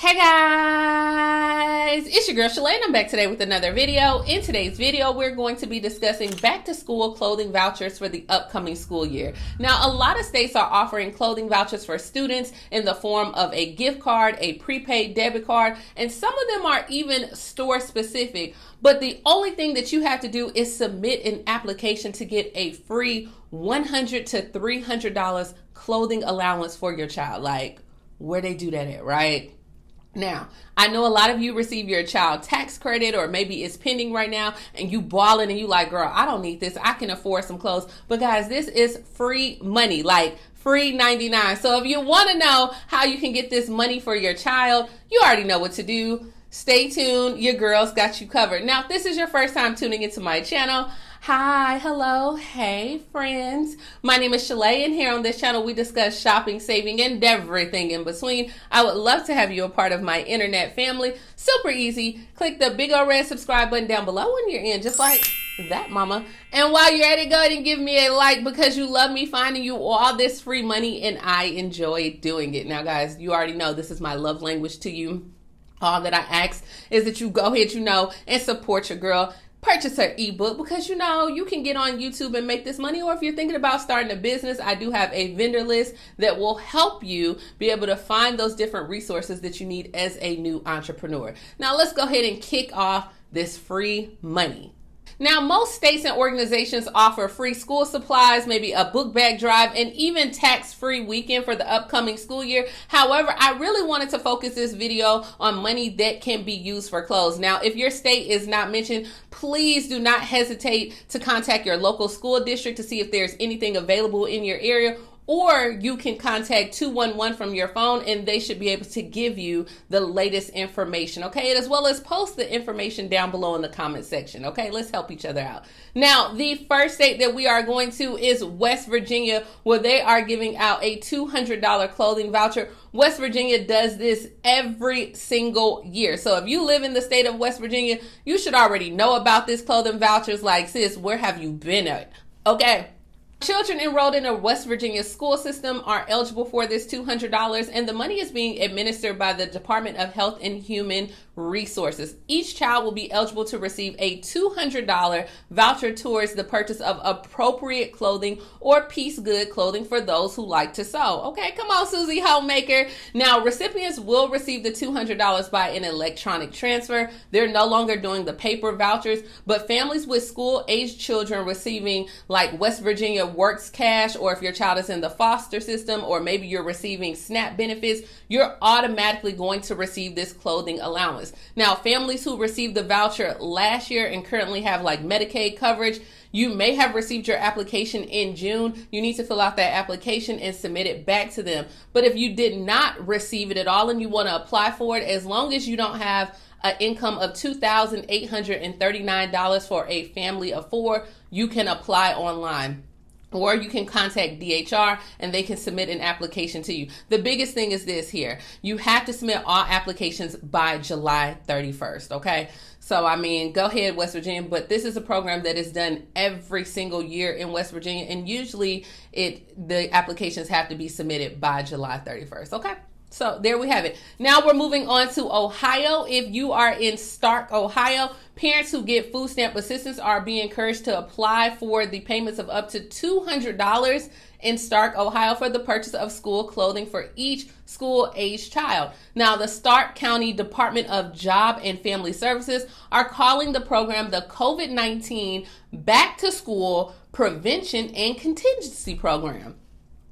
Hey guys, it's your girl Shalae and I'm back today with another video. In today's video, we're going to be discussing back to school clothing vouchers for the upcoming school year. Now, a lot of states are offering clothing vouchers for students in the form of a gift card, a prepaid debit card, and some of them are even store specific. But the only thing that you have to do is submit an application to get a free $100 to $300 clothing allowance for your child. Like, where they do that at, right? Now, I know a lot of you receive your child tax credit or maybe it's pending right now and you balling and you like, girl, I don't need this. I can afford some clothes. But guys, this is free money, like free 99. So if you want to know how you can get this money for your child, you already know what to do. Stay tuned. Your girl's got you covered. Now, if this is your first time tuning into my channel, hi, hello, hey friends. My name is Shalae and here on this channel we discuss shopping, saving, and everything in between. I would love to have you a part of my internet family. Super easy. Click the big old red subscribe button down below when you're in, just like that, mama. And while you're at it, go ahead and give me a like because you love me finding you all this free money and I enjoy doing it. Now guys, you already know this is my love language to you. All that I ask is that you go ahead, and support your girl. Purchase her ebook because you can get on YouTube and make this money. Or if you're thinking about starting a business, I do have a vendor list that will help you be able to find those different resources that you need as a new entrepreneur. Now let's go ahead and kick off this free money. Now, most states and organizations offer free school supplies, maybe a book bag drive, and even tax-free weekend for the upcoming school year. However, I really wanted to focus this video on money that can be used for clothes. Now, if your state is not mentioned, please do not hesitate to contact your local school district to see if there's anything available in your area. Or you can contact 211 from your phone and they should be able to give you the latest information, okay? And as well as post the information down below in the comment section, okay? Let's help each other out. Now, the first state that we are going to is West Virginia, where they are giving out a $200 clothing voucher. West Virginia does this every single year. So if you live in the state of West Virginia, you should already know about this clothing vouchers. Like, sis, where have you been at? Okay. Children enrolled in a West Virginia school system are eligible for this $200, and the money is being administered by the Department of Health and Human Resources. Each child will be eligible to receive a $200 voucher towards the purchase of appropriate clothing or piece good clothing for those who like to sew. Okay, come on, Susie Homemaker. Now, recipients will receive the $200 by an electronic transfer. They're no longer doing the paper vouchers, but families with school-aged children receiving like West Virginia Works Cash, or if your child is in the foster system, or maybe you're receiving SNAP benefits, you're automatically going to receive this clothing allowance. Now, families who received the voucher last year and currently have like Medicaid coverage, you may have received your application in June. You need to fill out that application and submit it back to them. But if you did not receive it at all and you want to apply for it, as long as you don't have an income of $2,839 for a family of 4, you can apply online. Or you can contact DHR and they can submit an application to you. The biggest thing is this here. You have to submit all applications by July 31st, okay? So, I mean, go ahead, West Virginia, but this is a program that is done every single year in West Virginia, and usually the applications have to be submitted by July 31st, okay? So there we have it. Now we're moving on to Ohio. If you are in Stark, Ohio, parents who get food stamp assistance are being encouraged to apply for the payments of up to $200 in Stark, Ohio for the purchase of school clothing for each school-aged child. Now, the Stark County Department of Job and Family Services are calling the program the COVID-19 Back to School Prevention and Contingency Program.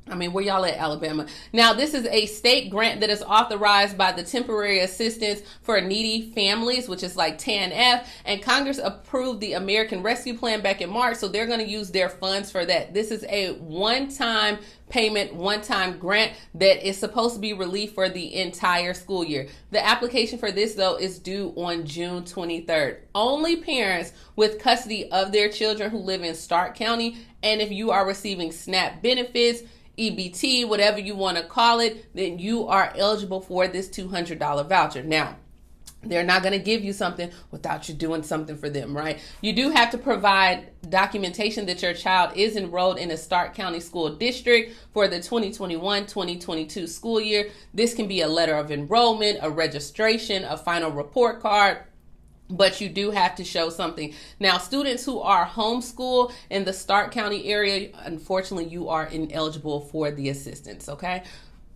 I mean, where y'all at, Alabama? Now, this is a state grant that is authorized by the Temporary Assistance for Needy Families, which is like TANF, and Congress approved the American Rescue Plan back in March, so they're going to use their funds for that. This is a one-time payment, one-time grant that is supposed to be relief for the entire school year. The application for this, though, is due on June 23rd. Only parents with custody of their children who live in Stark County, and if you are receiving SNAP benefits, EBT, whatever you want to call it, then you are eligible for this $200 voucher. Now, They're not going to give you something without you doing something for them, right? You do have to provide documentation that your child is enrolled in a Stark County School District for the 2021-2022 school year. This can be a letter of enrollment, a registration, a final report card, but you do have to show something. Now, students who are homeschooled in the Stark County area, unfortunately, you are ineligible for the assistance, okay?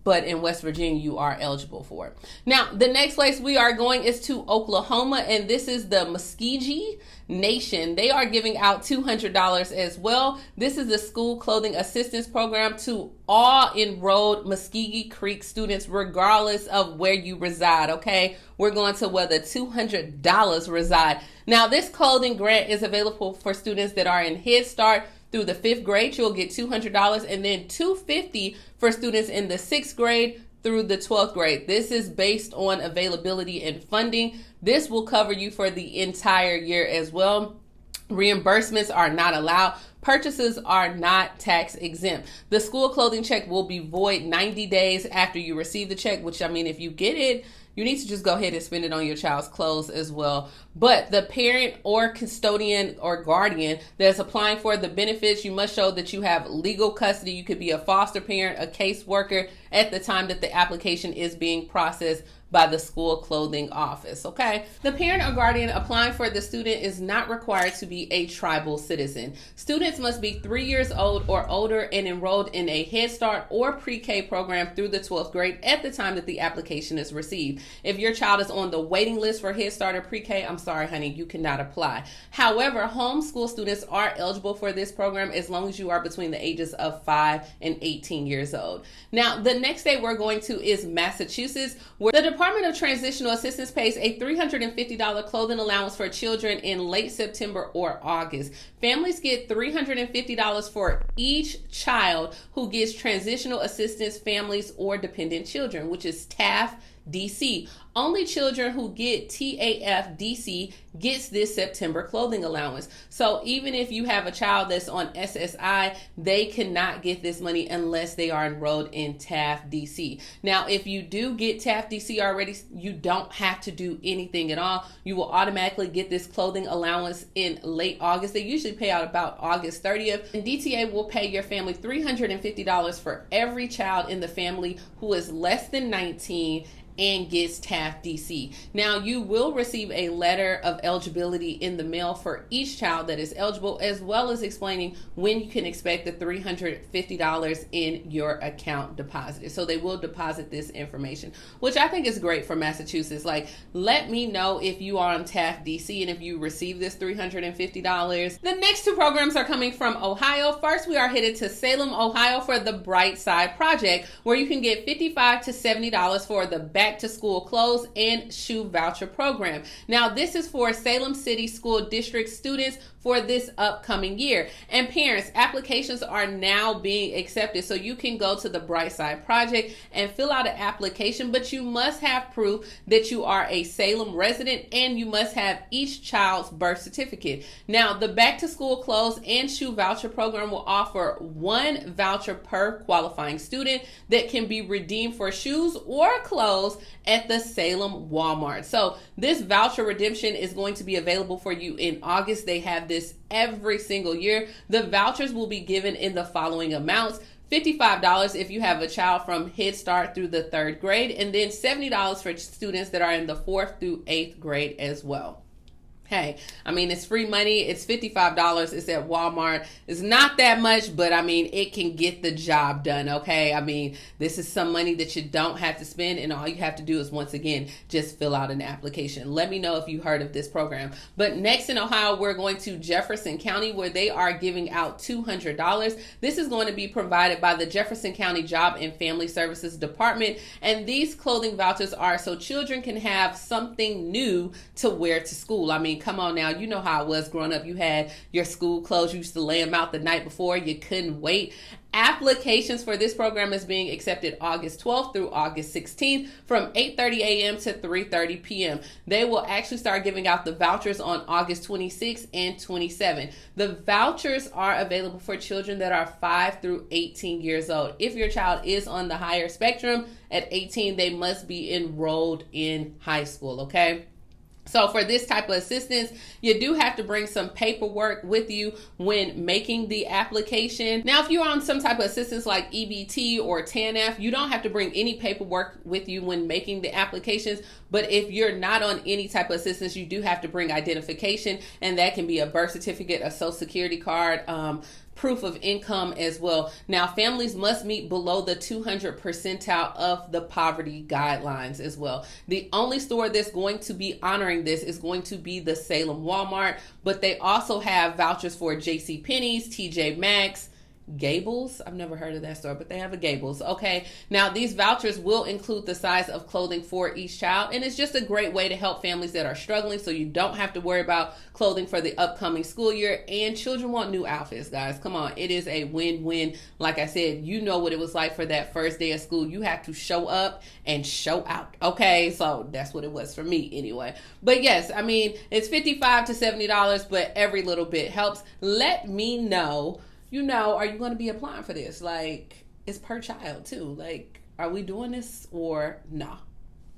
But in West Virginia, you are eligible for it. Now, the next place we are going is to Oklahoma, and this is the Muskogee Nation. They are giving out $200 as well. This is the school clothing assistance program to all enrolled Muskogee Creek students, regardless of where you reside, okay? We're going to where the $200 reside. Now, this clothing grant is available for students that are in Head Start through the 5th grade. You'll get $200, and then $250 for students in the 6th grade through the 12th grade. This is based on availability and funding. This will cover you for the entire year as well. Reimbursements are not allowed. Purchases are not tax exempt. The school clothing check will be void 90 days after you receive the check, which, I mean, if you get it, you need to just go ahead and spend it on your child's clothes as well. But the parent or custodian or guardian that's applying for the benefits, you must show that you have legal custody. You could be a foster parent, a caseworker at the time that the application is being processed by the school clothing office, okay? The parent or guardian applying for the student is not required to be a tribal citizen. Students must be 3 years old or older and enrolled in a Head Start or pre-K program through the 12th grade at the time that the application is received. If your child is on the waiting list for Head Start or pre-K, I'm sorry, honey, you cannot apply. However, homeschool students are eligible for this program as long as you are between the ages of 5 and 18 years old. Now, the next state we're going to is Massachusetts, where the Department of Transitional Assistance pays a $350 clothing allowance for children in late September or August. Families get $350 for each child who gets transitional assistance families or dependent children, which is TAF DC. Only children who get TAF DC gets this September clothing allowance. So even if you have a child that's on SSI, they cannot get this money unless they are enrolled in TAF DC. Now, if you do get TAF DC already, you don't have to do anything at all. You will automatically get this clothing allowance in late August. They usually pay out about August 30th. And DTA will pay your family $350 for every child in the family who is less than 19 and gets TAF DC. Now, you will receive a letter of eligibility in the mail for each child that is eligible, as well as explaining when you can expect the $350 in your account deposited. So they will deposit this information, which I think is great for Massachusetts. Like, let me know if you are on TAF DC and if you receive this $350. The next two programs are coming from Ohio. First, we are headed to Salem, Ohio for the Bright Side Project, where you can get $55 to $70 for the back to school clothes and shoe voucher program. Now, this is for Salem City School District students for this upcoming year. And parents, applications are now being accepted. So you can go to the Bright Side Project and fill out an application, but you must have proof that you are a Salem resident and you must have each child's birth certificate. Now, the back to school clothes and shoe voucher program will offer one voucher per qualifying student that can be redeemed for shoes or clothes at the Salem Walmart. So this voucher redemption is going to be available for you in August. They have this every single year. The vouchers will be given in the following amounts: $55 if you have a child from Head Start through the 3rd grade, and then $70 for students that are in the 4th through 8th grade as well. Hey, I mean, it's free money. It's $55. It's at Walmart. It's not that much, but I mean, it can get the job done, okay? I mean, this is some money that you don't have to spend, and all you have to do is, once again, just fill out an application. Let me know if you heard of this program. But next in Ohio, we're going to Jefferson County, where they are giving out $200. This is going to be provided by the Jefferson County Job and Family Services Department, and these clothing vouchers are so children can have something new to wear to school. I mean, come on now, you know how it was growing up. You had your school clothes, you used to lay them out the night before, you couldn't wait. Applications for this program is being accepted August 12th through August 16th from 8:30 a.m. to 3:30 p.m. They will actually start giving out the vouchers on August 26th and 27th. The vouchers are available for children that are 5 through 18 years old. If your child is on the higher spectrum, at 18, they must be enrolled in high school, okay? So for this type of assistance, you do have to bring some paperwork with you when making the application. Now, if you're on some type of assistance like EBT or TANF, you don't have to bring any paperwork with you when making the applications. But if you're not on any type of assistance, you do have to bring identification, and that can be a birth certificate, a social security card, proof of income as well. Now, families must meet below the 200 percentile of the poverty guidelines as well. The only store that's going to be honoring this is going to be the Salem Walmart, but they also have vouchers for JCPenney's, TJ Maxx, Gables. I've never heard of that store, but they have a Gables. Okay. Now, these vouchers will include the size of clothing for each child, and it's just a great way to help families that are struggling, so you don't have to worry about clothing for the upcoming school year. And children want new outfits, guys. Come on. It is a win-win. Like I said, you know what it was like for that first day of school. You have to show up and show out. Okay. So that's what it was for me anyway. But yes, I mean, it's $55 to $70, but every little bit helps. Let me know, are you going to be applying for this? Like, it's per child too. Like, are we doing this or no?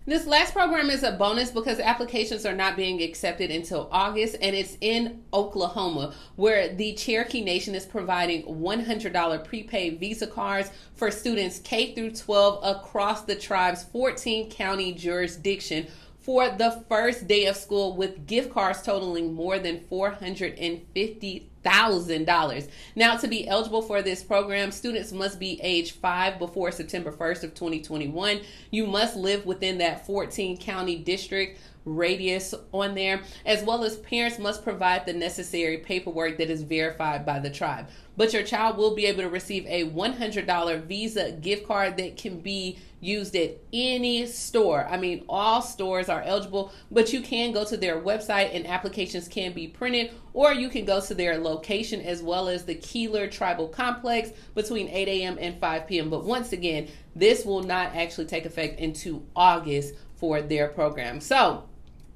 This last program is a bonus because applications are not being accepted until August, and it's in Oklahoma, where the Cherokee Nation is providing $100 prepaid Visa cards for students K through 12 across the tribe's 14 county jurisdiction for the first day of school, with gift cards totaling more than $450,000. Now, to be eligible for this program, students must be age 5 before September 1st of 2021. You must live within that 14 county district radius on there, as well as parents must provide the necessary paperwork that is verified by the tribe. But your child will be able to receive a $100 Visa gift card that can be used at any store. I mean, all stores are eligible, but you can go to their website and applications can be printed, or you can go to their location as well as the Keeler Tribal Complex between 8 a.m. and 5 p.m. But once again, this will not actually take effect into August for their program. So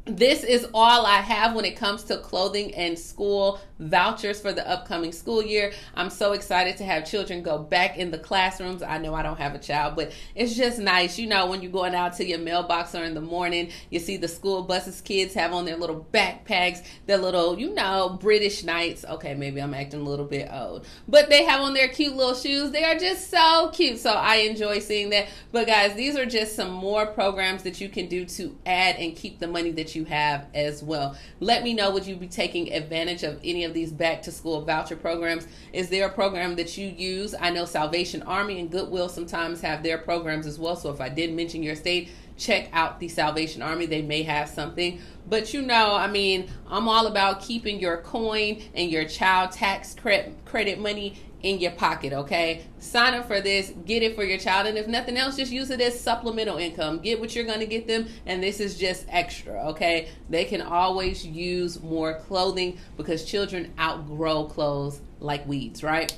this is all I have when it comes to clothing and school vouchers for the upcoming school year. I'm so excited to have children go back in the classrooms. I know I don't have a child, but it's just nice, when you're going out to your mailbox or in the morning, you see the school buses, kids have on their little backpacks, their little, British Knights. Okay, maybe I'm acting a little bit old, but they have on their cute little shoes. They are just so cute. So I enjoy seeing that. But guys, these are just some more programs that you can do to add and keep the money that you have as well. Let me know, would you be taking advantage of any of these back to school voucher programs? Is there a program that you use? I know Salvation Army and Goodwill sometimes have their programs as well. So if I did mention your state, check out the Salvation Army. They may have something. But I'm all about keeping your coin and your child tax credit money in your pocket, okay? Sign up for this, get it for your child, and if nothing else, just use it as supplemental income. Get what you're gonna get them, and this is just extra, okay? They can always use more clothing because children outgrow clothes like weeds, right?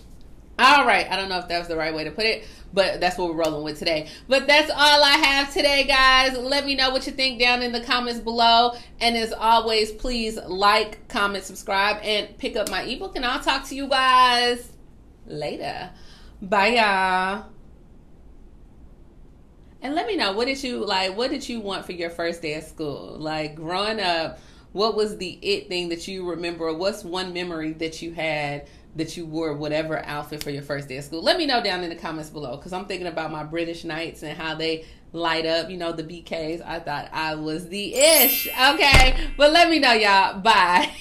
All right, I don't know if that was the right way to put it, but that's what we're rolling with today. But that's all I have today, guys. Let me know what you think down in the comments below. And as always, please like, comment, subscribe, and pick up my ebook, and I'll talk to you guys later. Bye, y'all. And let me know, what did you want for your first day of school? Like, growing up, what was the it thing that you remember? What's one memory that you had that you wore whatever outfit for your first day of school? Let me know down in the comments below, because I'm thinking about my British Knights and how they light up, the BKs. I thought I was the ish. Okay, but let me know, y'all. Bye.